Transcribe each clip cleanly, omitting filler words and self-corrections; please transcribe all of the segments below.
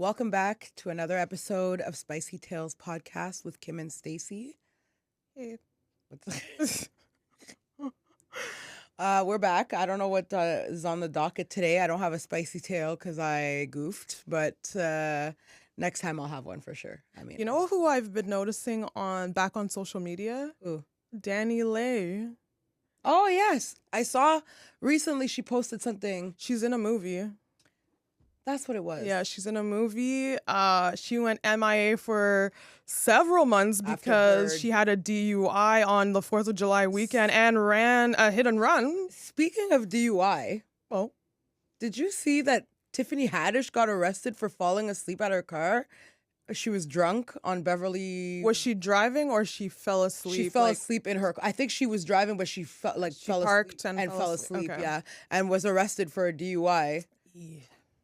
Welcome back to another episode of Spicy Tales Podcast with Kim and Stacy. Hey. We're back. I don't know what is on the docket today. I don't have a spicy tale because I goofed, but next time I'll have one for sure. I mean, You know who I've been noticing back on social media? Ooh. Danny Lay. Oh, yes. I saw recently she posted something. She's in a movie. That's what it was. Yeah, she's in a movie. She went MIA for several months After because her- she had a DUI on the 4th of July weekend and ran a hit and run. Speaking of DUI, Oh, did you see that Tiffany Haddish got arrested for falling asleep at her car? She was drunk on Beverly. was she driving or she fell asleep? She fell asleep in her. I think she was driving, but she fell parked asleep and fell fell asleep. asleep. Okay. Yeah, and was arrested for a DUI, Yeah.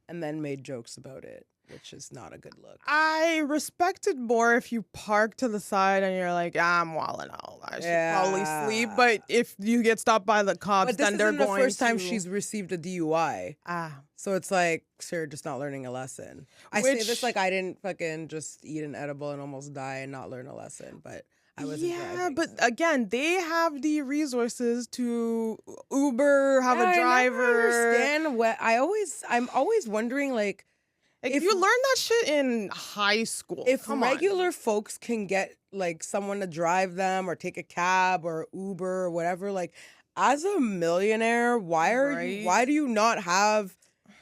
and then made jokes about it, which is not a good look. I respect it more if you park to the side and you're like, I'm walling out. I should probably sleep. But if you get stopped by the cops, But this then they're isn't the going first time to... she's received a DUI, so it's like, sure, just not learning a lesson. I say this like I didn't fucking just eat an edible and almost die and not learn a lesson, but I wasn't driving. But again, they have the resources to Uber, have a driver. I never understand what I'm always wondering, like if you learn that shit in high school, if come regular folks can get like someone to drive them or take a cab or Uber or whatever, like as a millionaire, why do you not have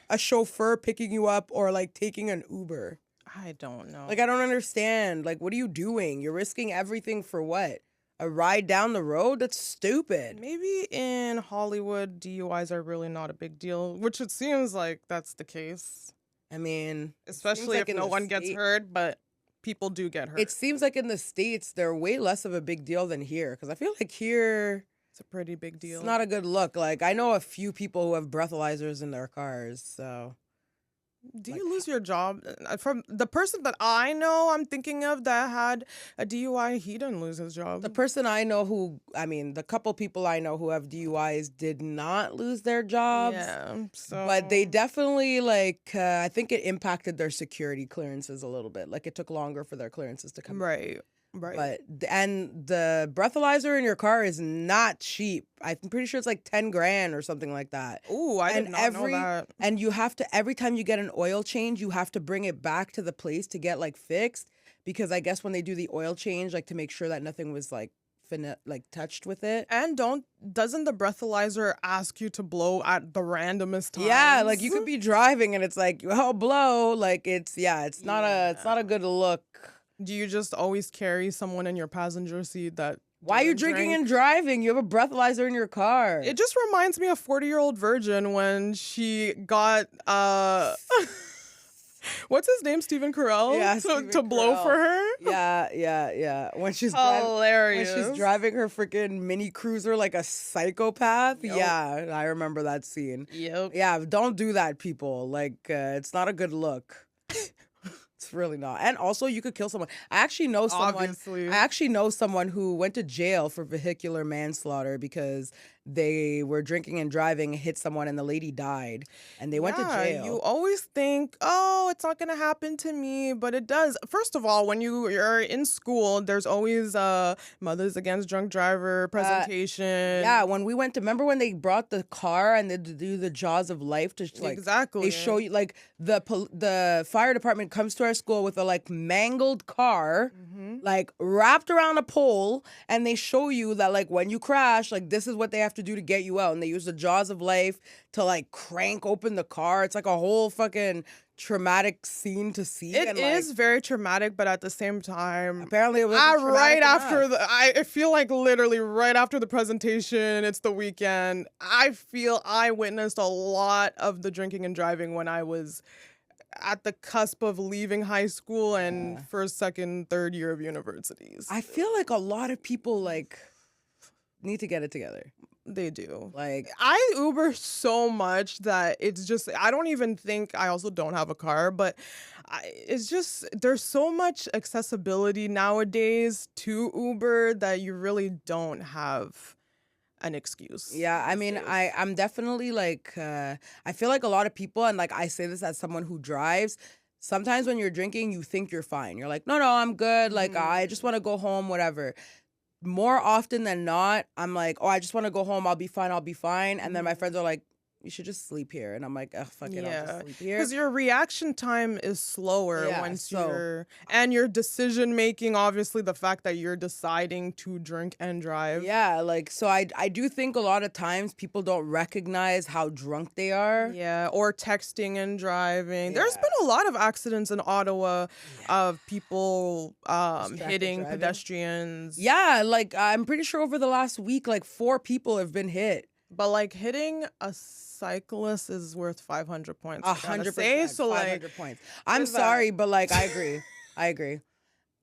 a chauffeur picking you up or like taking an Uber? I don't know. Like I don't understand. Like what are you doing? You're risking everything for what? A ride down the road? That's stupid. Maybe in Hollywood, DUIs are really not a big deal, which it seems like that's the case. I mean, Especially like if no one gets hurt, but people do get hurt. It seems like in the States, they're way less of a big deal than here. Because I feel like here, it's a pretty big deal. It's not a good look. Like, I know a few people who have breathalyzers in their cars, so... Do you lose your job? From the person that I know, I'm thinking of that had a DUI, he didn't lose his job. The person I know the couple people I know who have DUIs did not lose their jobs. Yeah, so... But they definitely, I think it impacted their security clearances a little bit. Like, it took longer for their clearances to come. Right. And the breathalyzer in your car is not cheap. I'm pretty sure it's like 10 grand or something like that. Ooh, I did not know that. And you have to, every time you get an oil change, you have to bring it back to the place to get like fixed. Because I guess when they do the oil change, like to make sure that nothing was like touched with it. And doesn't the breathalyzer ask you to blow at the randomest times? Yeah, like you could be driving and it's like, oh, blow. Like it's not a good look. Do you just always carry someone in your passenger seat that... Why are you drinking and driving? You have a breathalyzer in your car. It just reminds me of 40-year-old virgin when she got... What's his name? Stephen Carell? Yeah, to blow for her? Yeah. When she's hilarious. When she's driving her freaking Mini Cruiser like a psychopath. Yep. Yeah, I remember that scene. Yep. Yeah, don't do that, people. Like, it's not a good look. It's really not. And also, you could kill someone. I actually know someone who went to jail for vehicular manslaughter because they were drinking and driving, hit someone, and the lady died. And they went to jail. You always think, oh, it's not going to happen to me, but it does. First of all, when you're in school, there's always Mothers Against Drunk Driver presentation. Yeah, when we went to, remember when they brought the car and they do the Jaws of Life to like, exactly. They show you like the fire department comes to our school with a like mangled car, like wrapped around a pole, and they show you that like when you crash, like this is what they have to do to get you out, and they use the Jaws of Life to like crank open the car. It's like a whole fucking traumatic scene to see. It is very traumatic, but at the same time, apparently it was right after I feel like literally right after the presentation, it's the weekend. I feel I witnessed a lot of the drinking and driving when I was at the cusp of leaving high school and first, second, third year of universities. I feel like a lot of people like need to get it together. They do. Like, I Uber so much that it's just, I don't even think, I also don't have a car, but it's just, there's so much accessibility nowadays to Uber that you really don't have an excuse. Yeah, I mean, I'm definitely like, I feel like a lot of people, and like I say this as someone who drives, sometimes when you're drinking, you think you're fine. You're like, no, I'm good. Like, I just want to go home, whatever. More often than not, I'm like, oh, I just want to go home. I'll be fine. And then my friends are like, you should just sleep here. And I'm like, ugh, fuck it, I'll just sleep here. Because your reaction time is slower once and your decision making, obviously the fact that you're deciding to drink and drive. Yeah, like, so I do think a lot of times people don't recognize how drunk they are. Yeah, or texting and driving. Yeah. There's been a lot of accidents in Ottawa of people hitting pedestrians. Yeah, like, I'm pretty sure over the last week, like, 4 people have been hit. But like hitting a cyclist is worth 500 points. 100%. So 500 points. I'm sorry, but like, I agree.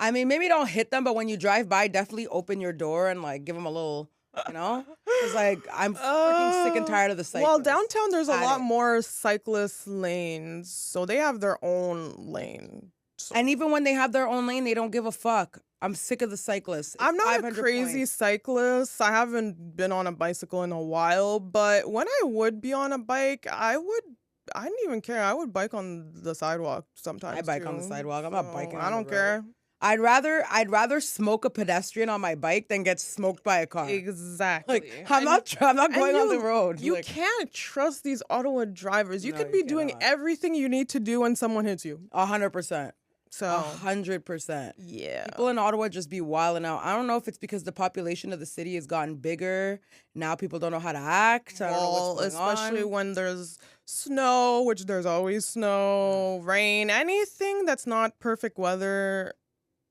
I mean, maybe don't hit them, but when you drive by, definitely open your door and like give them a little, you know? Because like, I'm freaking sick and tired of the cyclists. Well, downtown there's a lot more cyclist lanes, so they have their own lane. So. And even when they have their own lane, they don't give a fuck. I'm sick of the cyclists. I'm not a crazy cyclist. I haven't been on a bicycle in a while, but when I would be on a bike, I didn't even care. I would bike on the sidewalk sometimes. I bike on the sidewalk. I'm not biking. I don't care. I'd rather smoke a pedestrian on my bike than get smoked by a car. Exactly. Like, I'm not going on the road. You like, can't trust these Ottawa drivers. You could be doing everything you need to do when someone hits you. 100%. So 100%. Yeah. People in Ottawa just be wilding out. I don't know if it's because the population of the city has gotten bigger. Now people don't know how to act. I don't know what's going especially when there's snow, which there's always snow, rain, anything that's not perfect weather.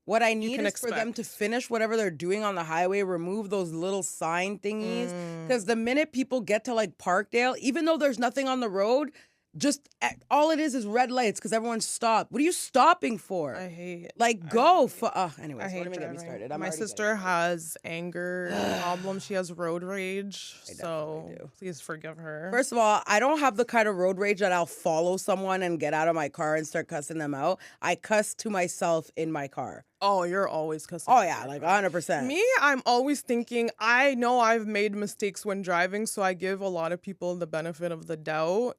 What I need is for them to finish whatever they're doing on the highway, remove those little sign thingies. Because the minute people get to like Parkdale, even though there's nothing on the road, just all it is red lights because everyone's stopped. What are you stopping for? I hate it. Like, go for. Anyways, don't even get me started. My sister has anger problems. She has road rage. So please forgive her. First of all, I don't have the kind of road rage that I'll follow someone and get out of my car and start cussing them out. I cuss to myself in my car. Oh, you're always cussing. Oh, yeah, like 100%. Me, I'm always thinking, I know I've made mistakes when driving, so I give a lot of people the benefit of the doubt.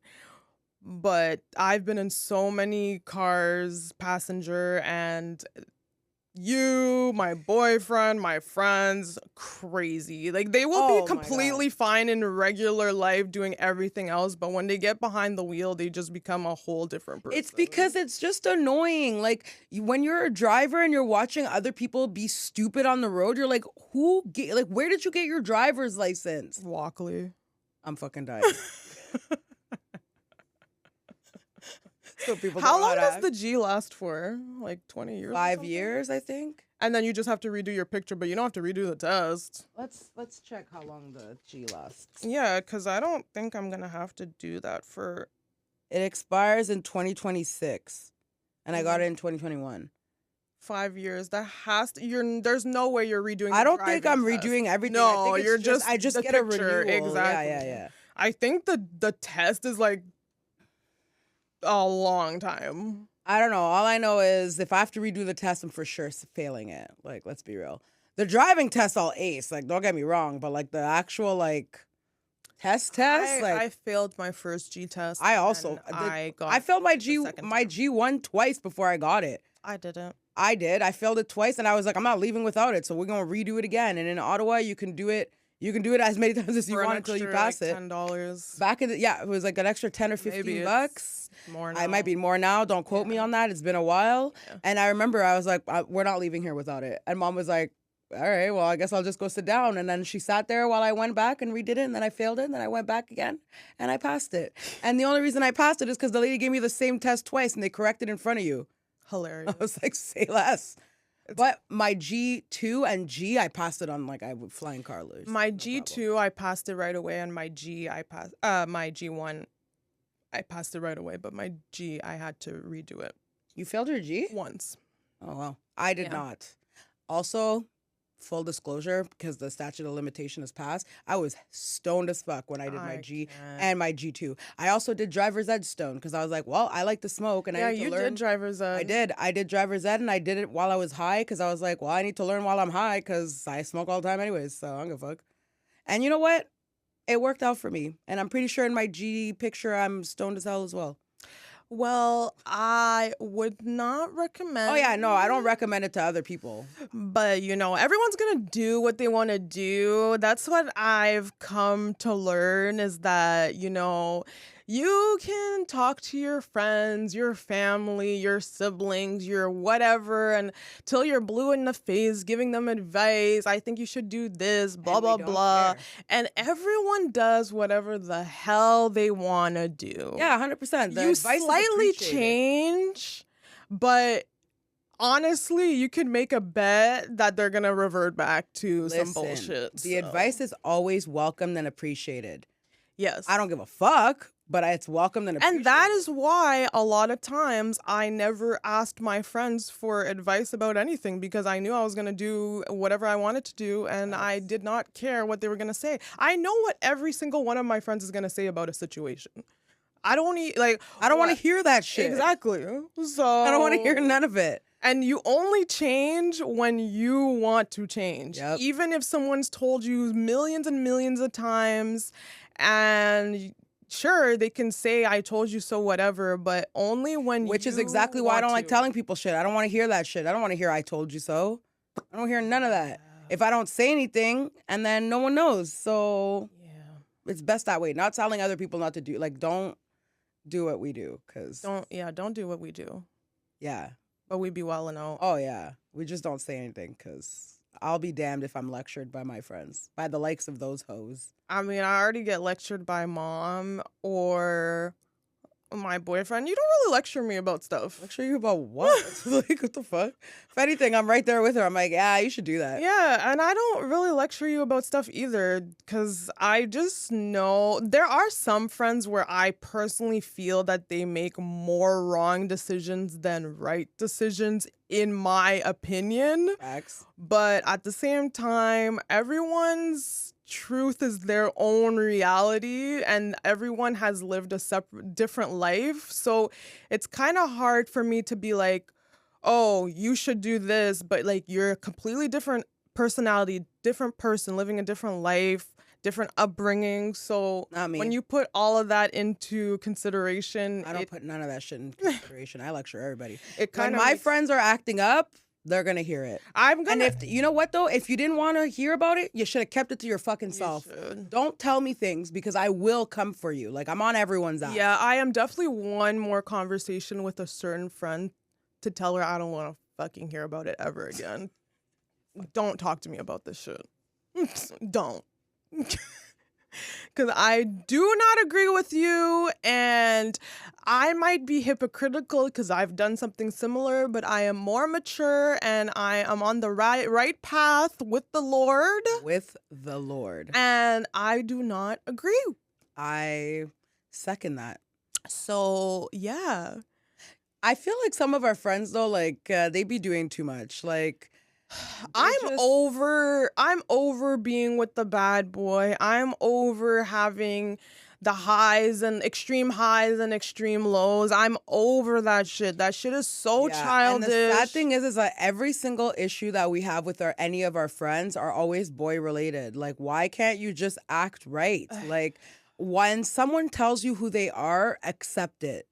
But I've been in so many cars, passenger, and you, my boyfriend, my friends, crazy. Like, they will be completely fine in regular life doing everything else, but when they get behind the wheel, they just become a whole different person. It's because it's just annoying. Like, when you're a driver and you're watching other people be stupid on the road, you're like, where did you get your driver's license? Walkley. I'm fucking dying. So how long does the G last for? Like 20 years? 5 years, I think. And then you just have to redo your picture, but you don't have to redo the test. Let's check how long the G lasts. Yeah, because I don't think I'm gonna have to do that for. It expires in 2026, and I got it in 2021. 5 years. That has to. There's no way you're redoing. I don't think I'm redoing everything. No, I just get a renewal. Exactly. Yeah. I think the test is like a long time. I don't know. All I know is if I have to redo the test, I'm for sure failing it. Like, let's be real. The driving test, I'll ace. Like, don't get me wrong, but like the actual like test, like I failed my first G test. I also I failed my G1 twice before I got it. I didn't. I did. I failed it twice, and I was like, I'm not leaving without it. So we're gonna redo it again. And in Ottawa, you can do it. You can do it as many times as you want until you pass it. $10. Back in it was like an extra 10 or 15 bucks. More now. I might be more now. Don't quote me on that. It's been a while. Yeah. And I remember I was like, we're not leaving here without it. And Mom was like, all right, well, I guess I'll just go sit down. And then she sat there while I went back and redid it. And then I failed it. And then I went back again and I passed it. And the only reason I passed it is because the lady gave me the same test twice and they corrected in front of you. Hilarious. I was like, say less. But my G2 and G, I passed it on like I would flying colors. My G2, I passed it right away, and my my G1, I passed it right away. But my G, I had to redo it. You failed your G? Once. Oh well, I did not. Also, full disclosure, because the statute of limitation has passed, I was stoned as fuck when I did my G and my G2. I also did driver's ed stoned because I was like, well, I like to smoke and I need to learn. Yeah, you did driver's ed. I did driver's ed and I did it while I was high because I was like, well, I need to learn while I'm high because I smoke all the time anyways, so I don't give a fuck. And you know what? It worked out for me. And I'm pretty sure in my G picture, I'm stoned as hell as well. Well, I would not recommend. Oh yeah, no, I don't recommend it to other people. But, everyone's going to do what they want to do. That's what I've come to learn is that, you can talk to your friends, your family, your siblings, your whatever, until you're blue in the face, giving them advice. I think you should do this, blah, blah, blah. Care. And everyone does whatever the hell they want to do. Yeah, 100%. You slightly change, but honestly, you could make a bet that they're going to revert back to some bullshit. The advice is always welcomed and appreciated. Yes. I don't give a fuck, but it's welcomed and appreciated. And that is why a lot of times I never asked my friends for advice about anything because I knew I was going to do whatever I wanted to do and I did not care what they were going to say. I know what every single one of my friends is going to say about a situation. I don't want to hear that shit. Exactly. So I don't want to hear none of it. And you only change when you want to change. Yep. Even if someone's told you millions and millions of times and sure, they can say, I told you so, whatever, but only when Which is exactly why I don't like telling people shit. I don't want to hear that shit. I don't want to hear I told you so. I don't hear none of that. If I don't say anything, and then no one knows. So it's best that way. Not telling other people not to do. Don't do what we do. Don't do what we do. Yeah. But we be well and out. Oh, yeah. We just don't say anything because I'll be damned if I'm lectured by my friends, by the likes of those hoes. I mean, I already get lectured by mom or my boyfriend. You don't really lecture me about stuff. Lecture you about what? What the fuck? If anything, I'm right there with her. I'm like, yeah, you should do that. Yeah, and I don't really lecture you about stuff either because I just know there are some friends where I personally feel that they make more wrong decisions than right decisions, in my opinion. Facts. But at the same time, everyone's truth is their own reality and everyone has lived a different life. So it's kind of hard for me to be like, oh, you should do this, but you're a completely different personality, different person living a different life, different upbringing. So Not me. When you put all of that into consideration, I don't put none of that shit in consideration. I lecture everybody. When my friends are acting up, they're gonna hear it. And if you know what though, if you didn't want to hear about it, you should have kept it to your fucking self. Don't tell me things because I will come for you. I'm on everyone's ass. Yeah, I am definitely one more conversation with a certain friend to tell her I don't want to fucking hear about it ever again. Don't talk to me about this shit. Don't. Because I do not agree with you, and I might be hypocritical because I've done something similar, but I am more mature and I am on the right path with the Lord. With the Lord. And I do not agree. I second that. So, yeah. I feel like some of our friends, though, they be doing too much. I'm over being with the bad boy. I'm over having the highs and extreme lows. I'm over that shit. That shit is so childish. And the sad thing is that every single issue that we have with any of our friends are always boy related. Why can't you just act right? When someone tells you who they are, accept it.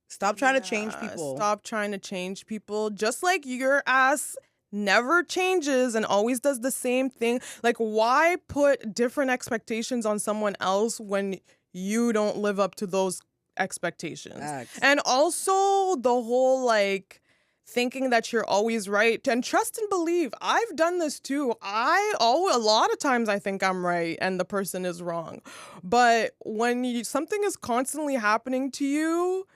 Stop trying to change people. Stop trying to change people. Just like your ass never changes and always does the same thing. Why put different expectations on someone else when you don't live up to those expectations? Facts. And also the whole thinking that you're always right, and trust and believe. I've done this too. A lot of times I think I'm right and the person is wrong. But when something is constantly happening to you,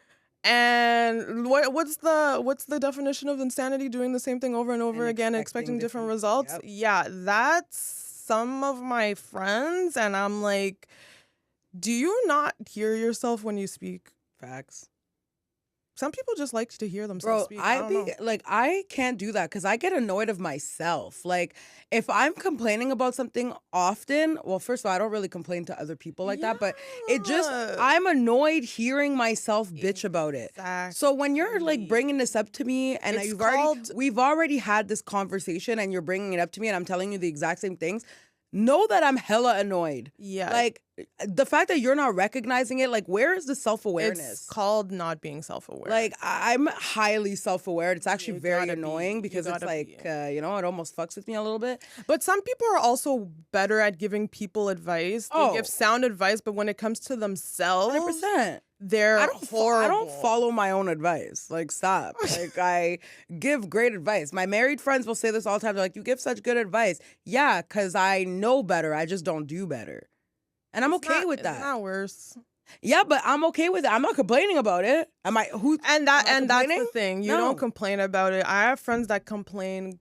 and what's the definition of insanity? Doing the same thing over and over again and expecting different results? Yep. Yeah, that's some of my friends, and I'm like, do you not hear yourself when you speak? Facts. Some people just like to hear themselves speak. I can't do that because I get annoyed of myself. If I'm complaining about something often, well, first of all, I don't really complain to other people like that, but I'm annoyed hearing myself bitch about it. Exactly. So when you're bringing this up to me and we've already had this conversation and you're bringing it up to me and I'm telling you the exact same things, know that I'm hella annoyed. Yeah. the fact that you're not recognizing it, like, where is the self-awareness? It's called not being self-aware. Like, I'm highly self-aware. It's actually You very gotta annoying be. because You it's gotta like, be. you know, it almost fucks with me a little bit. But some people are also better at giving people advice. They give sound advice, but when it comes to themselves, 100%. they're horrible. I don't follow my own advice. Like, stop. Like, I give great advice. My married friends will say this all the time. They're like, you give such good advice. Yeah, because I know better. I just don't do better. And I'm okay with that. It's not worse. Yeah, but I'm okay with it. I'm not complaining about it. Am I? That's the thing. You don't complain about it. I have friends that complain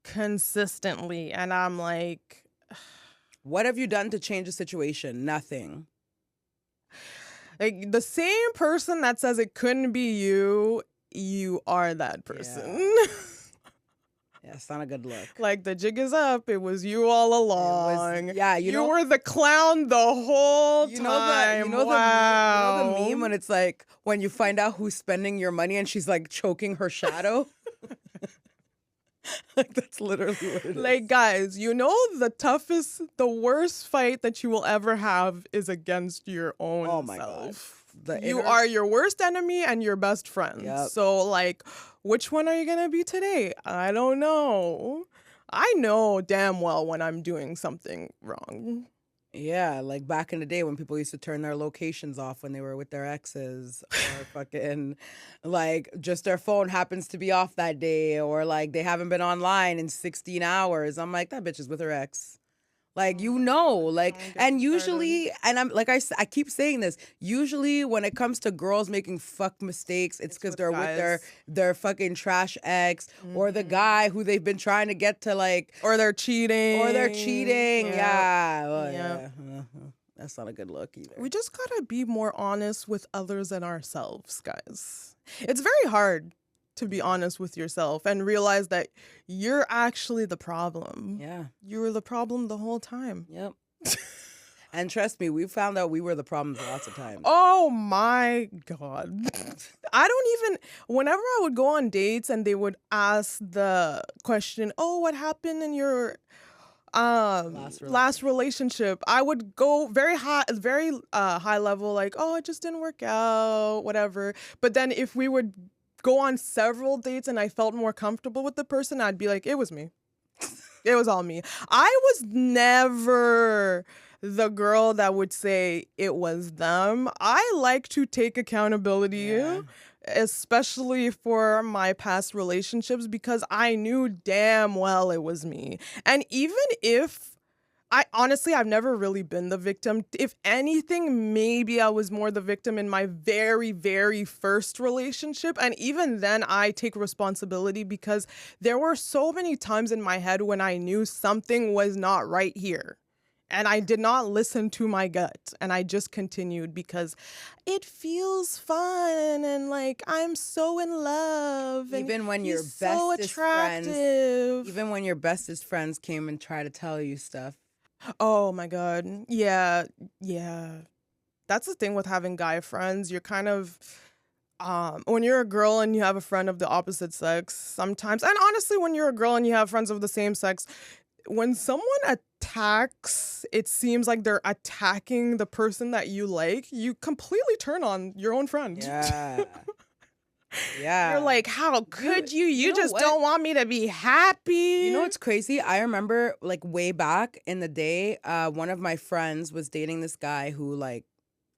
consistently, and I'm like, what have you done to change the situation? Nothing. Like, the same person that says it couldn't be you, you are that person. Yeah, it's not a good look. Like, the jig is up. It was you all along. You were the clown the whole time. You know the meme when it's like, when you find out who's spending your money and she's like choking her shadow? Like, that's literally what it is. Like, guys, you know the worst fight that you will ever have is against your own oh my self. God. You are your worst enemy and your best friend. Yep. So, like, which one are you going to be today? I don't know. I know damn well when I'm doing something wrong. Yeah, like back in the day when people used to turn their locations off when they were with their exes, or fucking, like, just their phone happens to be off that day, or like they haven't been online in 16 hours. I'm like, that bitch is with her ex. Like, you know, like, and usually, and I'm like, I keep saying this, usually when it comes to girls making fuck mistakes, it's because they're with their fucking trash ex, or the guy who they've been trying to get to, like, or they're cheating. Yeah. That's not a good look either. We just gotta be more honest with others than ourselves, guys. It's very hard to be honest with yourself and realize that you're actually the problem. Yeah. You were the problem the whole time. Yep. And trust me, we found out we were the problems lots of times. Oh my God. Whenever I would go on dates and they would ask the question, oh, what happened in your last relationship, I would go very high level, like, oh, it just didn't work out, whatever. But then if we would go on several dates and I felt more comfortable with the person, I'd be like, it was me. It was all me. I was never the girl that would say it was them. I like to take accountability, especially for my past relationships, because I knew damn well it was me. And even if I've never really been the victim. If anything, maybe I was more the victim in my very, very first relationship. And even then, I take responsibility because there were so many times in my head when I knew something was not right here. And I did not listen to my gut. And I just continued because it feels fun. And like, I'm so in love. And even when your so bestest attractive. Even when your bestest friends came and tried to tell you stuff. Oh my God. Yeah. That's the thing with having guy friends. You're kind of, when you're a girl and you have a friend of the opposite sex sometimes, and honestly, when you're a girl and you have friends of the same sex, when someone attacks, it seems like they're attacking the person that you like, you completely turn on your own friend. Yeah. Yeah. You're like, how could you? You just don't want me to be happy. You know what's crazy? I remember, like, way back in the day, one of my friends was dating this guy who, like,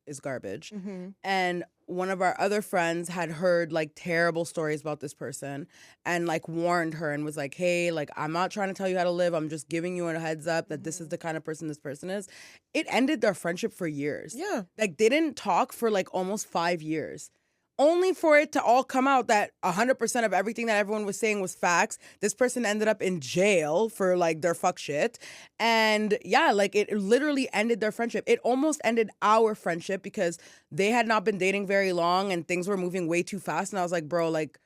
is garbage. Mm-hmm. And one of our other friends had heard, like, terrible stories about this person and, like, warned her and was like, hey, like, I'm not trying to tell you how to live. I'm just giving you a heads up that this is the kind of person this person is. It ended their friendship for years. Yeah. Like, they didn't talk for, like, almost 5 years. Only for it to all come out that 100% of everything that everyone was saying was facts. This person ended up in jail for, like, their fuck shit. And yeah, like, it literally ended their friendship. It almost ended our friendship because they had not been dating very long and things were moving way too fast. And I was like, bro, like,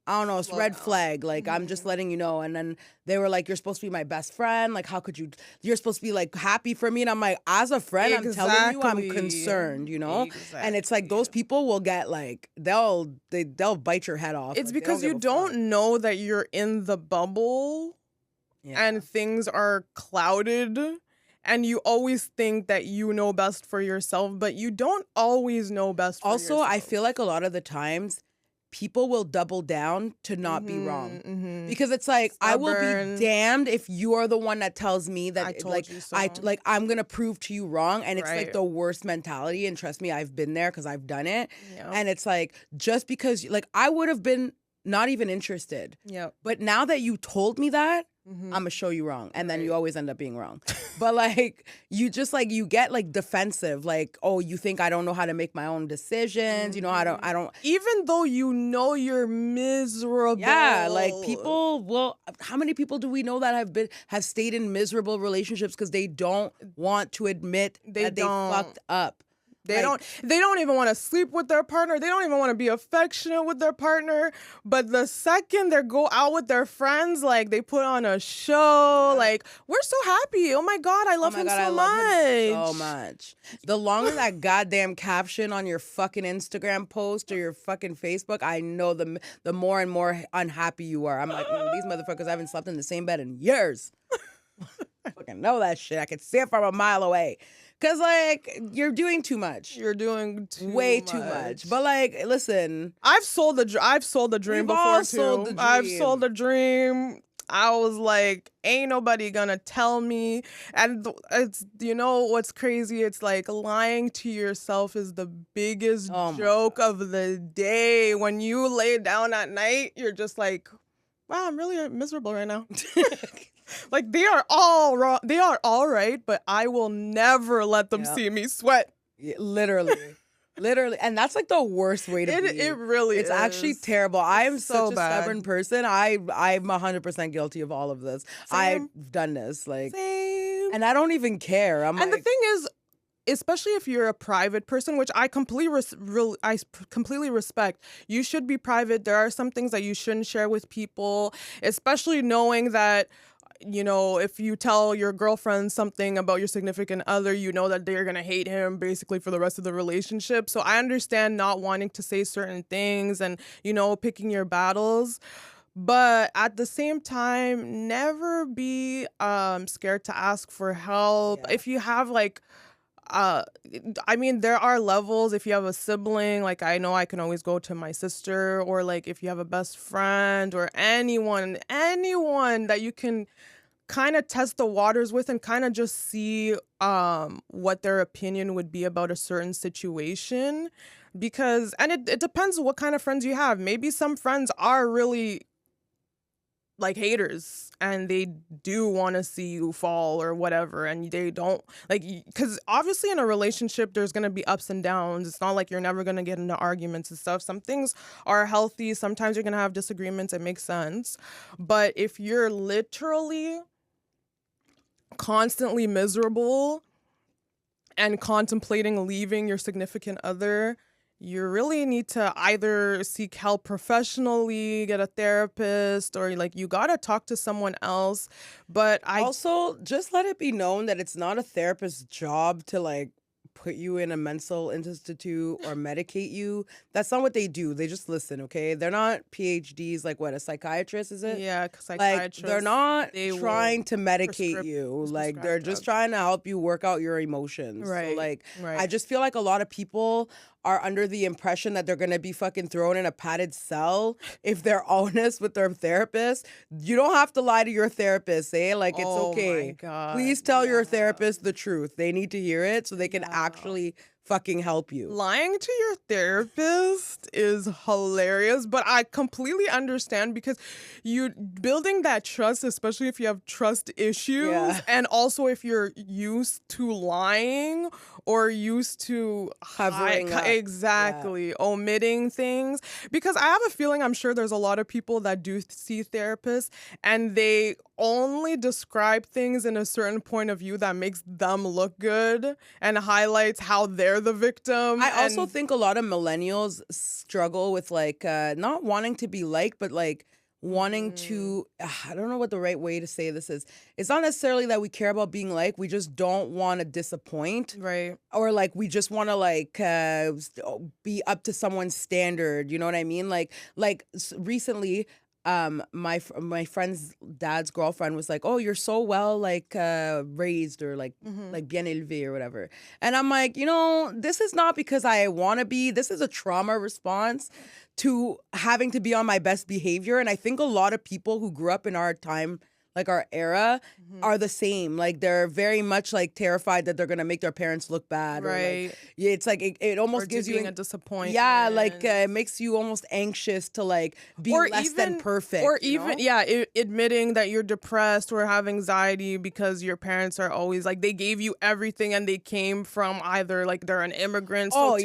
I don't know, it's red flag. Like, I'm just letting you know. And then they were like, you're supposed to be my best friend. Like, how could you, you're supposed to be, like, happy for me. And I'm like, as a friend, I'm telling you, I'm concerned, you know? Exactly. And it's like, those people will get, like, they'll bite your head off. It's like, because you don't know that you're in the bubble and things are clouded. and you always think that you know best for yourself, but you don't always know best for Also, yourself. I feel like a lot of the times people will double down to not be wrong. Because it's like, I will Stubborn. be damned if you are the one that tells me that I told like you so. I'm gonna prove to you wrong, and it's like Right. the worst mentality. And trust me, I've been there because I've done it. Yeah. And it's like, just because like I would have been not even interested. Yep. But now that you told me that, Mhm. I'm gonna show you wrong, and then Right. you always end up being wrong. But like you just like you get like defensive, like, oh, you think I don't know how to make my own decisions, you know, I don't. Even though you know you're miserable. Yeah, like people will. How many people do we know that have stayed in miserable relationships because they don't want to admit that they fucked up? They don't even want to sleep with their partner. They don't even want to be affectionate with their partner. But the second they go out with their friends, like they put on a show, like, we're so happy. Oh my God, I love him so much. The longer that goddamn caption on your fucking Instagram post or your fucking Facebook, I know the more and more unhappy you are. I'm like, these motherfuckers haven't slept in the same bed in years. I fucking know that shit. I could see it from a mile away. Cause like you're doing too much. You're doing way too much. But like, listen, I've sold the dream before all too. sold the dream. I've sold the dream. I was like, ain't nobody gonna tell me. And it's, you know what's crazy? It's like lying to yourself is the biggest joke of the day. When you lay down at night, you're just like, wow, I'm really miserable right now. Like, they are all wrong. They are all right, but I will never let them see me sweat. Yeah, literally. And that's like the worst way to be. It really It's is. actually terrible. I am so such a bad. stubborn person. I'm 100% guilty of all of this. Same. I've done this. Like, Same. and I don't even care. And the thing is, especially if you're a private person, which I completely respect, you should be private. There are some things that you shouldn't share with people, especially knowing that, you know, if you tell your girlfriend something about your significant other, you know that they're going to hate him basically for the rest of the relationship. So I understand not wanting to say certain things and, you know, picking your battles. But at the same time, never be scared to ask for help. Yeah. If you have like, I mean, there are levels. If you have a sibling, like I know I can always go to my sister, or like if you have a best friend or anyone that you can kind of test the waters with and kind of just see what their opinion would be about a certain situation. Because, and it depends what kind of friends you have. Maybe some friends are really like haters and they do want to see you fall or whatever, and they don't like, because obviously in a relationship there's going to be ups and downs. It's not like you're never going to get into arguments and stuff. Some things are healthy, sometimes you're going to have disagreements. It makes sense. But if you're literally constantly miserable and contemplating leaving your significant other, you really need to either seek help professionally, get a therapist, or like you gotta talk to someone else. But also just let it be known that it's not a therapist's job to like put you in a mental institute or medicate you. That's not what they do. They just listen, okay? They're not PhDs. Like what, a psychiatrist, is it? Yeah, psychiatrist. Like, they're not trying to medicate you. Like, they're just trying to help you work out your emotions. Right. So like, I just feel like a lot of people are under the impression that they're gonna be fucking thrown in a padded cell if they're honest with their therapist. You don't have to lie to your therapist, eh? Like, it's okay. My God. Please tell your therapist the truth. They need to hear it so they can actually fucking help you. Lying to your therapist is hilarious, but I completely understand, because you building that trust, especially if you have trust issues, and also if you're used to lying or used to covering up. Exactly, omitting things. Because I have a feeling, I'm sure there's a lot of people that do see therapists and they only describe things in a certain point of view that makes them look good and highlights how they're the victim. I also think a lot of millennials struggle with like not wanting to be liked, but like wanting to, I don't know what the right way to say this is. It's not necessarily that we care about being liked. We just don't want to disappoint. Right. Or like we just want to like be up to someone's standard. You know what I mean? Like recently, my friend's dad's girlfriend was like, "Oh, you're so well like raised or like bien élevé or whatever," and I'm like, this is not because I want to be. This is a trauma response to having to be on my best behavior, and I think a lot of people who grew up in our time, like our era, are the same. Like they're very much like terrified that they're gonna make their parents look bad. Right. Or, like, it's like it almost gives you a disappointment. Yeah, like it makes you almost anxious to like be less than perfect. Or even admitting that you're depressed or have anxiety because your parents are always like they gave you everything and they came from either like they're an immigrant. So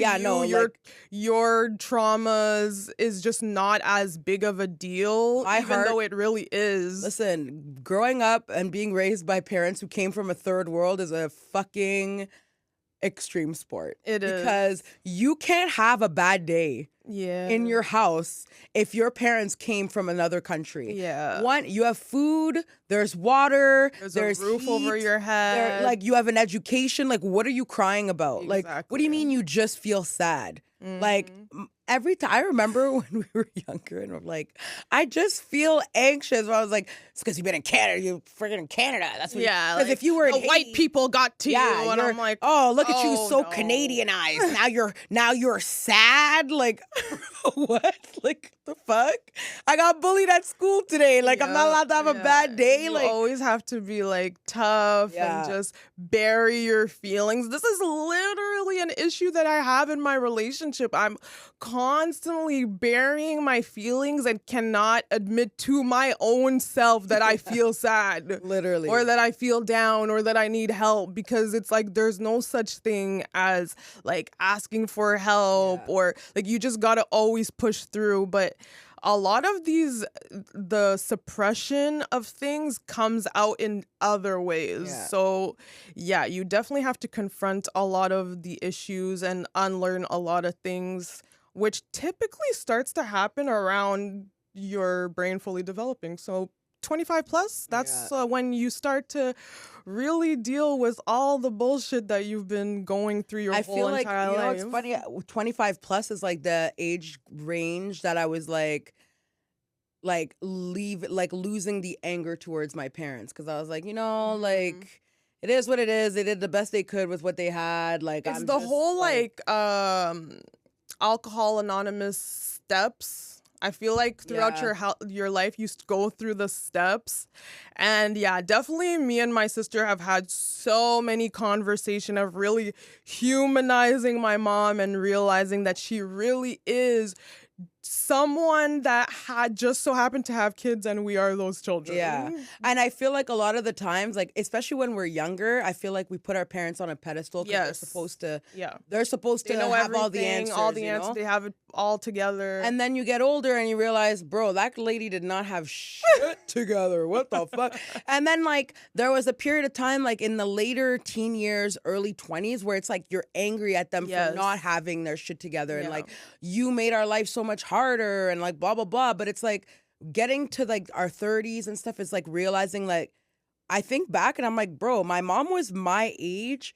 your traumas is just not as big of a deal, even though it really is. Listen, growing up and being raised by parents who came from a third world is a fucking extreme sport. It is. Because you can't have a bad day in your house if your parents came from another country. Yeah. One, you have food, there's water, there's a roof heat, over your head. like you have an education. Like, what are you crying about? Exactly. Like, what do you mean you just feel sad? Like every time I remember when we were younger and I'm like, I just feel anxious. I was like, it's because you've been in Canada. You freaking in Canada. That's what. Yeah. Because if you were in the white people got to you, and I'm like, oh, look at you, so Canadianized. Now you're sad. Like, what? Like the fuck? I got bullied at school today. Like I'm not allowed to have a bad day. You like always have to be like tough and just bury your feelings. This is literally an issue that I have in my relationship. I'm constantly burying my feelings and cannot admit to my own self that I feel sad. Literally. Or that I feel down or that I need help, because it's like there's no such thing as like asking for help or like you just gotta always push through. But a lot of the suppression of things comes out in other ways. Yeah. So, you definitely have to confront a lot of the issues and unlearn a lot of things, which typically starts to happen around your brain fully developing. So 25 plus, that's when you start to really deal with all the bullshit that you've been going through your whole entire life. It's funny, 25 plus is like the age range that I was like losing the anger towards my parents, because I was like, like it is what it is. They did the best they could with what they had. Like it's the whole Alcohol Anonymous steps. I feel like throughout your life, you go through the steps. And definitely me and my sister have had so many conversations of really humanizing my mom and realizing that she really is someone that had just so happened to have kids, and we are those children. Yeah. And I feel like a lot of the times, like especially when we're younger, I feel like we put our parents on a pedestal because they're supposed to know have all the answers. They have it all together. And then you get older and you realize, bro, that lady did not have shit together. What the fuck? And then like there was a period of time like in the later teen years, early 20s, where it's like you're angry at them for not having their shit together. And like you made our life so much harder and like blah blah blah. But it's like getting to like our 30s and stuff is like realizing, like, I think back and I'm like, bro, my mom was my age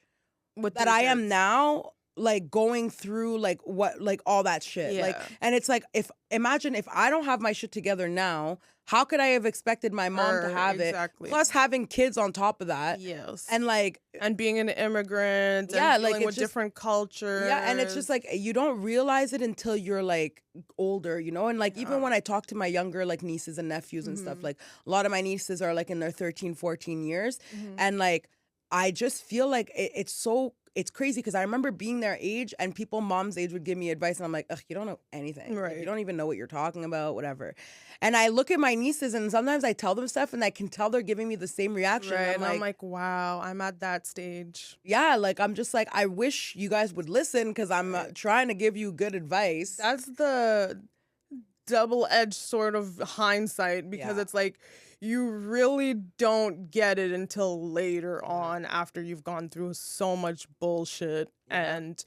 that I am now, like going through like what, like all that shit. Like, and it's like, imagine if I don't have my shit together now, how could I have expected my mom to have it? Plus having kids on top of that. Yes. And like, and being an immigrant and dealing with different cultures. Yeah, and it's just like you don't realize it until you're like older, and like even when I talk to my younger like nieces and nephews and stuff, like a lot of my nieces are like in their 13, 14 years. And like I just feel like it's crazy because I remember being their age and people mom's age would give me advice and I'm like, ugh, you don't know anything. Right. Like, you don't even know what you're talking about, whatever. And I look at my nieces and sometimes I tell them stuff and I can tell they're giving me the same reaction. Right. And I'm like, wow, I'm at that stage. Yeah, like I'm just like, I wish you guys would listen because I'm trying to give you good advice. That's the double-edged sort of hindsight, because it's like, you really don't get it until later on after you've gone through so much bullshit and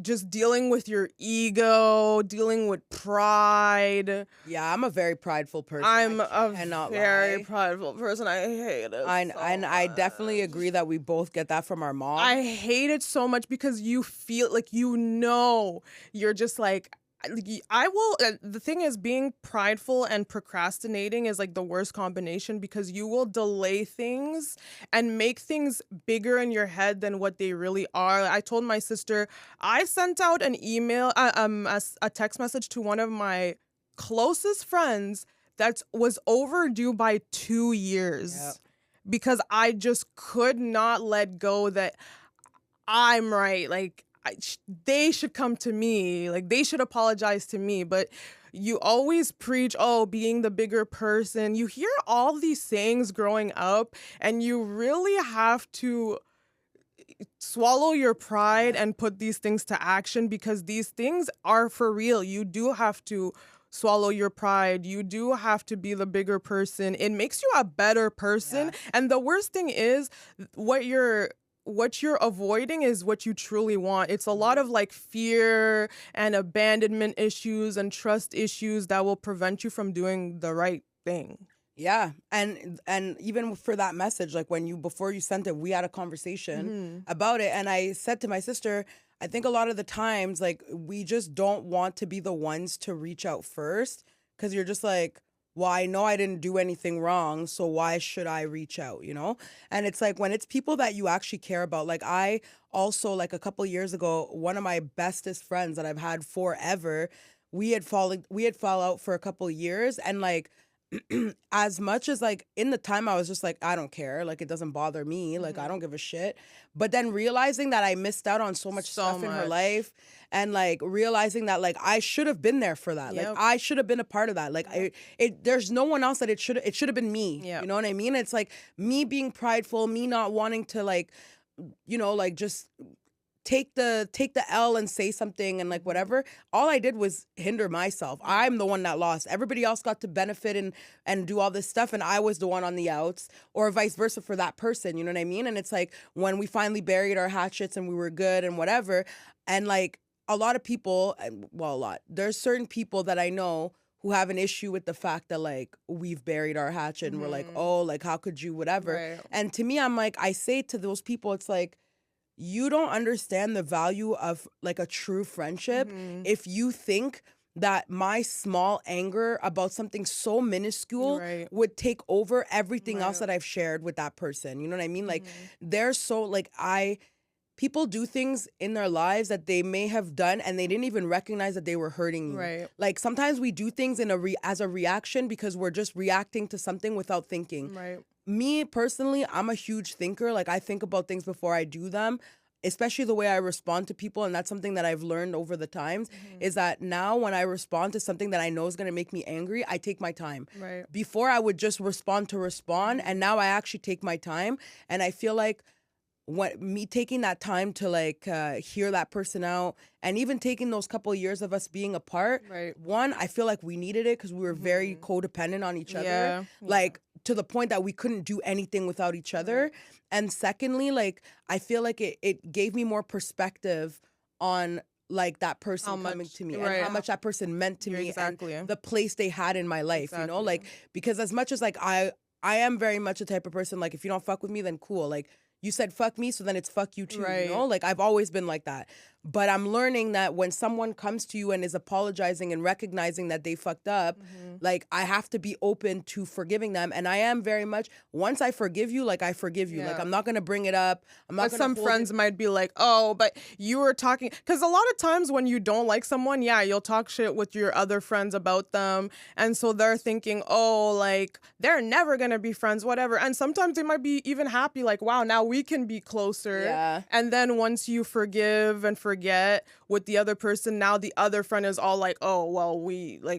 just dealing with your ego, dealing with pride. Yeah, I'm a very prideful person. I'm a very prideful person. I hate it. I definitely agree that we both get that from our mom. I hate it so much because you feel like you're just like, I will. The thing is, being prideful and procrastinating is like the worst combination, because you will delay things and make things bigger in your head than what they really are. I told my sister, I sent out an email, a text message to one of my closest friends that was overdue by 2 years. Yep. Because I just could not let go that I'm right. Like, they should come to me. Like, they should apologize to me. But you always preach, oh, being the bigger person. You hear all these sayings growing up, and you really have to swallow your pride and put these things to action, because these things are for real. You do have to swallow your pride. You do have to be the bigger person. It makes you a better person. Yeah. And the worst thing is, what you're avoiding is what you truly want. It's a lot of like fear and abandonment issues and trust issues that will prevent you from doing the right thing. Yeah, and even for that message, like before you sent it, we had a conversation about it, and I said to my sister, I think a lot of the times, like, we just don't want to be the ones to reach out first, because you're just like, well, I know I didn't do anything wrong, so why should I reach out, you know? And it's like, when it's people that you actually care about, like, I also, like, a couple years ago, one of my bestest friends that I've had forever, we had fall out for a couple years, and like, as much as like in the time I was just like, I don't care, like, it doesn't bother me, like, I don't give a shit. But then realizing that I missed out on so much stuff in her life, and like realizing that like I should have been there for that. Like, I should have been a part of that. Like, there's no one else that it should have been me. You know what I mean? It's like me being prideful, me not wanting to, like, you know, like, just take the L and say something and like whatever. All I did was hinder myself. I'm the one that lost. Everybody else got to benefit and do all this stuff, and I was the one on the outs, or vice versa for that person. You know what I mean? And it's like, when we finally buried our hatchets and we were good and whatever, and like a lot of people, there's certain people that I know who have an issue with the fact that like we've buried our hatchet and we're like, oh, like, how could you, whatever. Right. And to me, I'm like, I say to those people, it's like, you don't understand the value of like a true friendship if you think that my small anger about something so minuscule would take over everything else that I've shared with that person. You know what I mean? Like, they're so like, people do things in their lives that they may have done and they didn't even recognize that they were hurting me. Right. Like, sometimes we do things as a reaction because we're just reacting to something without thinking. Right. Me personally, I'm a huge thinker. Like, I think about things before I do them, especially the way I respond to people. And that's something that I've learned over the times, is that now when I respond to something that I know is going to make me angry, I take my time. Right. Before, I would just respond to respond. And now I actually take my time. And I feel like me taking that time to like hear that person out, and even taking those couple of years of us being apart, one, I feel like we needed it because we were very codependent on each other, like to the point that we couldn't do anything without each other. And secondly, like, I feel like it gave me more perspective on like that person coming to me and how much that person meant to me and the place they had in my life, you know, like, because as much as like I am very much the type of person, like, if you don't fuck with me, then cool, like, you said fuck me, so then it's fuck you too, you know? Like, I've always been like that. But I'm learning that when someone comes to you and is apologizing and recognizing that they fucked up, like, I have to be open to forgiving them. And I am very much, once I forgive you, like, I forgive you. Like, I'm not going to bring it up. I'm not. But some friends might be like, oh, but you were talking, because a lot of times when you don't like someone, you'll talk shit with your other friends about them. And so they're thinking, oh, like, they're never going to be friends, whatever. And sometimes they might be even happy, like, wow, now we can be closer. Yeah. And then once you forgive and forget with the other person, now the other friend is all like, oh, well,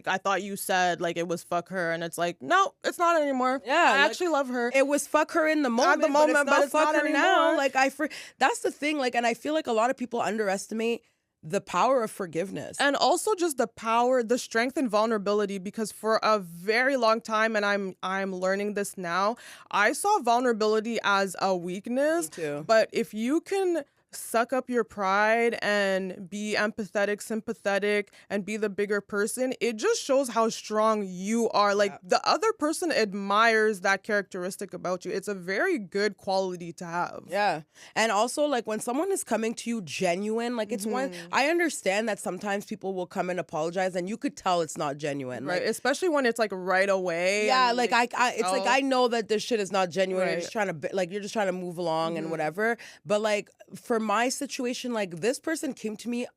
I thought you said like it was fuck her, and it's like, no, it's not anymore. I actually love her. It was fuck her in the moment, but it's not fuck her now. Like, that's the thing. Like, and I feel like a lot of people underestimate the power of forgiveness, and also just the strength and vulnerability, because for a very long time, and I'm learning this now, I saw vulnerability as a weakness. Me too. But if you can suck up your pride and be empathetic, sympathetic, and be the bigger person, it just shows how strong you are. Like, the other person admires that characteristic about you. It's a very good quality to have. Yeah. And also, like, when someone is coming to you genuine, like, it's one, I understand that sometimes people will come and apologize and you could tell it's not genuine. Right. Like, Especially when it's like right away. yeah, and, like it's like I know that this shit is not genuine. You're Right. just trying to like you're just trying to move along and whatever. But like for my situation, like this person came to me.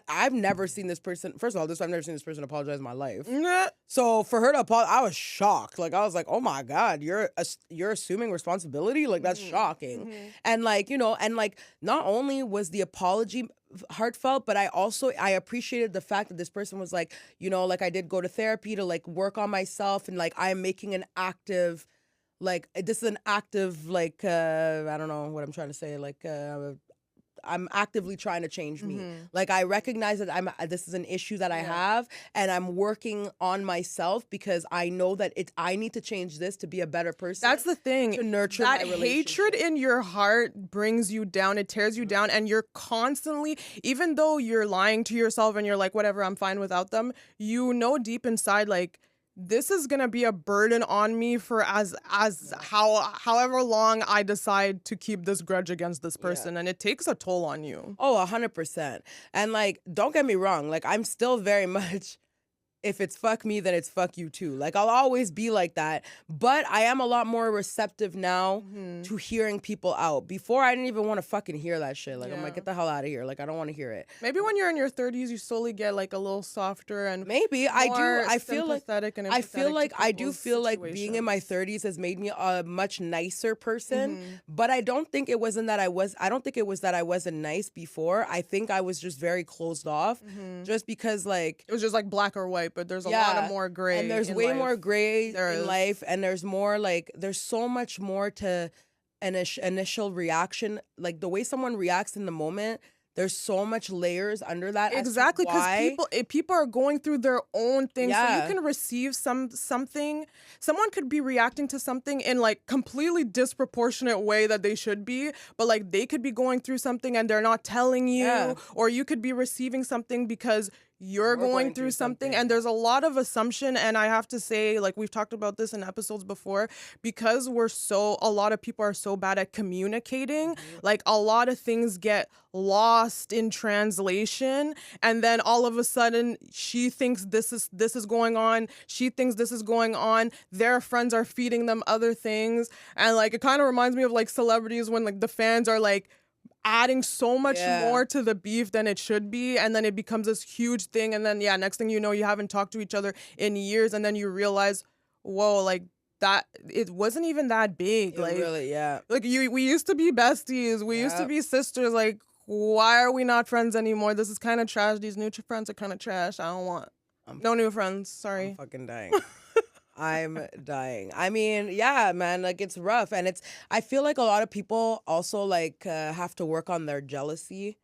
I've never seen this person. First of all, I've never seen this person apologize in my life. So for her to apologize, I was shocked. Like I was like, oh my God, you're assuming responsibility. Like that's shocking. And like and like not only was the apology heartfelt, but I appreciated the fact that this person was like, like I did go to therapy to like work on myself, and like I am making an active, like this is an active, like I don't know what I'm trying to say, like I'm actively trying to change me. Like I recognize that this is an issue that I have, and I'm working on myself because I know that I need to change this to be a better person. That's the thing. To nurture that my relationship. hatred in your heart brings you down. It tears you down, and you're constantly, even though you're lying to yourself and you're like, whatever, I'm fine without them, deep inside, like, this is gonna be a burden on me for however long I decide to keep this grudge against this person, and it takes a toll on you. Oh, 100%. And like, don't get me wrong, like I'm still very much, if it's fuck me, then it's fuck you too. Like I'll always be like that, but I am a lot more receptive now to hearing people out. Before I didn't even want to fucking hear that shit. Like I'm like, get the hell out of here. Like I don't want to hear it. Maybe when you're in your 30s, you slowly get like a little softer and maybe I do. I feel like I do feel like being in my 30s has made me a much nicer person. But I don't think it wasn't that I don't think it was that I wasn't nice before. I think I was just very closed off, just because like it was just like black or white. But there's a lot of more gray. And there's way more gray in life. And there's more like, there's so much more to an initial reaction. Like the way someone reacts in the moment, there's so much layers under that. Exactly, because people are going through their own things. Yeah. So you can receive something. Someone could be reacting to something in like completely disproportionate way that they should be, but like they could be going through something and they're not telling you. Yeah. Or you could be receiving something because you're going through something, and there's a lot of assumption. And I have to say, like we've talked about this in episodes before, because a lot of people are so bad at communicating, like a lot of things get lost in translation, and then all of a sudden she thinks this is going on, she thinks this is going on, their friends are feeding them other things, and like it kind of reminds me of like celebrities when like the fans are like adding so much more to the beef than it should be, and then it becomes this huge thing, and then next thing you know, you haven't talked to each other in years, and then you realize, whoa, like that it wasn't even that big. Like really, like we used to be besties, we used to be sisters, like why are we not friends anymore? This is kind of trash. These new friends are kind of trash. I don't want no new friends. Sorry. I'm fucking dying. I'm dying. I mean, yeah, man, like it's rough, and I feel like a lot of people also like have to work on their jealousy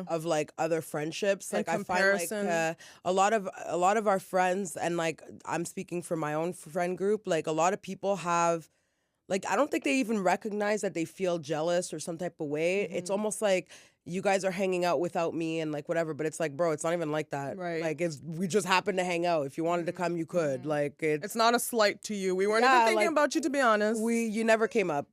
of like other friendships. Like I find like a lot of our friends, and like I'm speaking for my own friend group, like a lot of people have, like I don't think they even recognize that they feel jealous or some type of way. It's almost like you guys are hanging out without me and like whatever, but it's like, bro, it's not even like that. Right. Like we just happened to hang out. If you wanted to come, you could. Like it's not a slight to you. We weren't even thinking about you, to be honest. You never came up.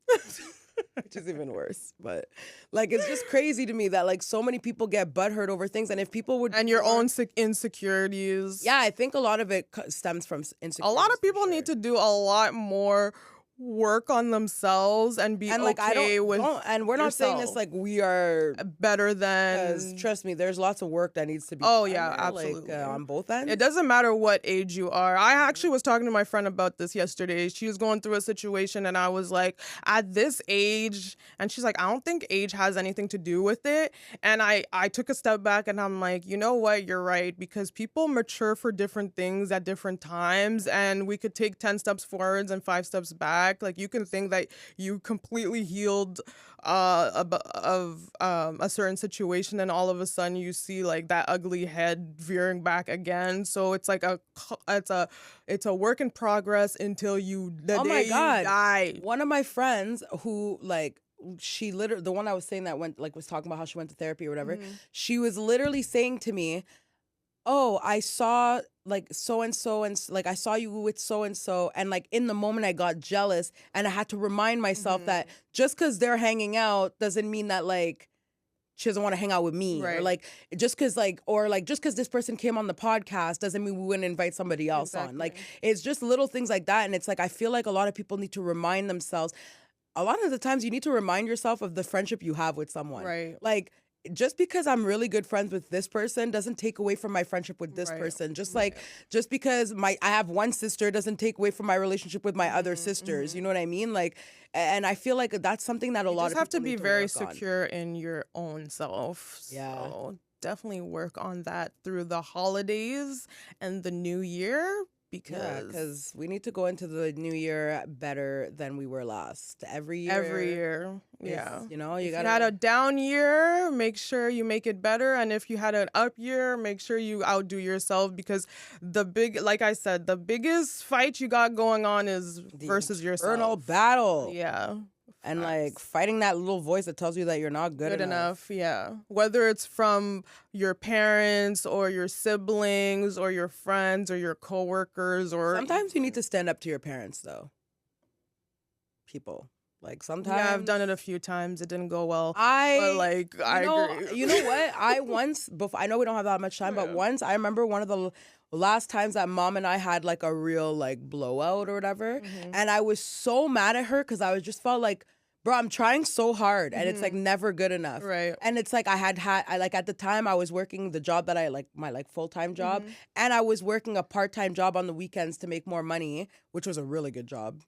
Which is even worse. But like it's just crazy to me that like so many people get butthurt over things, and if people would your own insecurities. Yeah, I think a lot of it stems from insecurities. A lot of people need to do a lot more work on themselves and be and like okay with and we're not saying this like we are better than, because trust me, there's lots of work that needs to be done absolutely, like, on both ends. It doesn't matter what age you are. I actually was talking to my friend about this yesterday. She was going through a situation, and I was like, at this age, and she's like, I don't think age has anything to do with it. And I took a step back, and I'm like, you know what, you're right, because people mature for different things at different times, and we could take 10 steps forwards and 5 steps back. Like you can think that you completely healed of a certain situation, and all of a sudden you see like that ugly head veering back again. So it's like it's a work in progress until you die. One of my friends who like she literally, the one I was saying that went, like, was talking about how she went to therapy or whatever. She was literally saying to me, oh, I saw like so and so, and like I saw you with so and so, and like in the moment I got jealous, and I had to remind myself that just because they're hanging out doesn't mean that like she doesn't want to hang out with me, or like just because this person came on the podcast doesn't mean we wouldn't invite somebody else on. Like, it's just little things like that, and it's like I feel like a lot of people need to remind themselves. A lot of the times you need to remind yourself of the friendship you have with someone. Right. Like, just because I'm really good friends with this person doesn't take away from my friendship with this person. Just like, just because I have one sister doesn't take away from my relationship with my other sisters. You know what I mean? Like, and I feel like that's something that a lot of people have to be very secure in your own self. Yeah. So definitely work on that through the holidays and the new year. Because we need to go into the new year better than we were last. Every year. Yeah. You know, if you had a down year, make sure you make it better. And if you had an up year, make sure you outdo yourself, because like I said, the biggest fight you got going on is versus yourself. Eternal battle. Yeah. And like fighting that little voice that tells you that you're not good enough. Yeah. Whether it's from your parents or your siblings or your friends or your coworkers, or sometimes you need to stand up to your parents though. People. Like sometimes. Yeah, I've done it a few times. It didn't go well. I agree. You know what? I know we don't have that much time, but once I remember one of the last times that mom and I had like a real like blowout or whatever, and I was so mad at her because I was just felt like, bro, I'm trying so hard and it's like never good enough. Right. And it's like I like at the time I was working the job that I like, my like full-time job, and I was working a part-time job on the weekends to make more money, which was a really good job.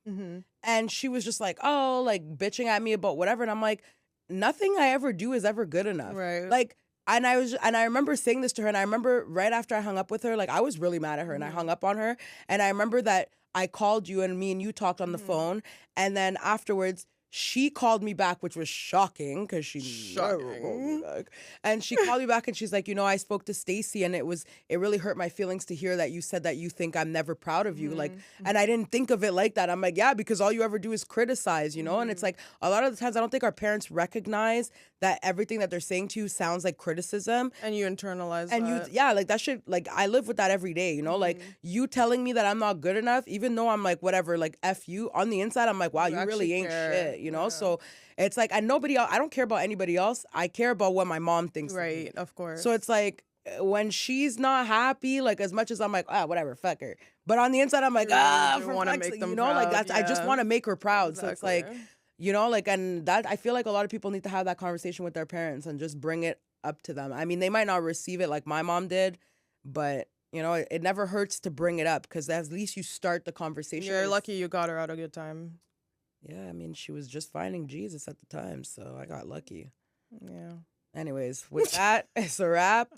And she was just like, oh, like bitching at me about whatever, and I'm like, nothing I ever do is ever good enough. Right. Like, and I remember saying this to her, and I remember right after I hung up with her, like I was really mad at her and I hung up on her, and I remember that I called you and me and you talked on the phone, and then afterwards she called me back, which was shocking because she never called me back. And she called me back and she's like, you know, I spoke to Stacy and it really hurt my feelings to hear that you said that you think I'm never proud of you. Like, and I didn't think of it like that. I'm like, yeah, because all you ever do is criticize, you know? And it's like a lot of the times I don't think our parents recognize that everything that they're saying to you sounds like criticism. And you internalize and that. Like that shit, like I live with that every day, you know? Like you telling me that I'm not good enough, even though I'm like, whatever, like F you, on the inside, I'm like, wow, you really ain't shit, you know? So it's like, and nobody else, I don't care about anybody else. I care about what my mom thinks. Right, of course. So it's like, when she's not happy, like as much as I'm like, whatever, fuck her. But on the inside, I'm like, for want to fuck's make sake, them you know, proud, like that's, I just want to make her proud. Exactly. So it's like, you know, like, and that, I feel like a lot of people need to have that conversation with their parents and just bring it up to them. I mean, they might not receive it like my mom did, but you know, it never hurts to bring it up because at least you start the conversation. You're lucky you got her at a good time. Yeah, I mean, she was just finding Jesus at the time, so I got lucky. Yeah. Anyways, with that, it's a wrap.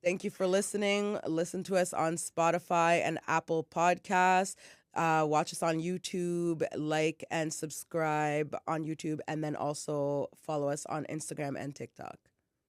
Thank you for listening. Listen to us on Spotify and Apple Podcasts. Watch us on YouTube, like and subscribe on YouTube, and then also follow us on Instagram and TikTok.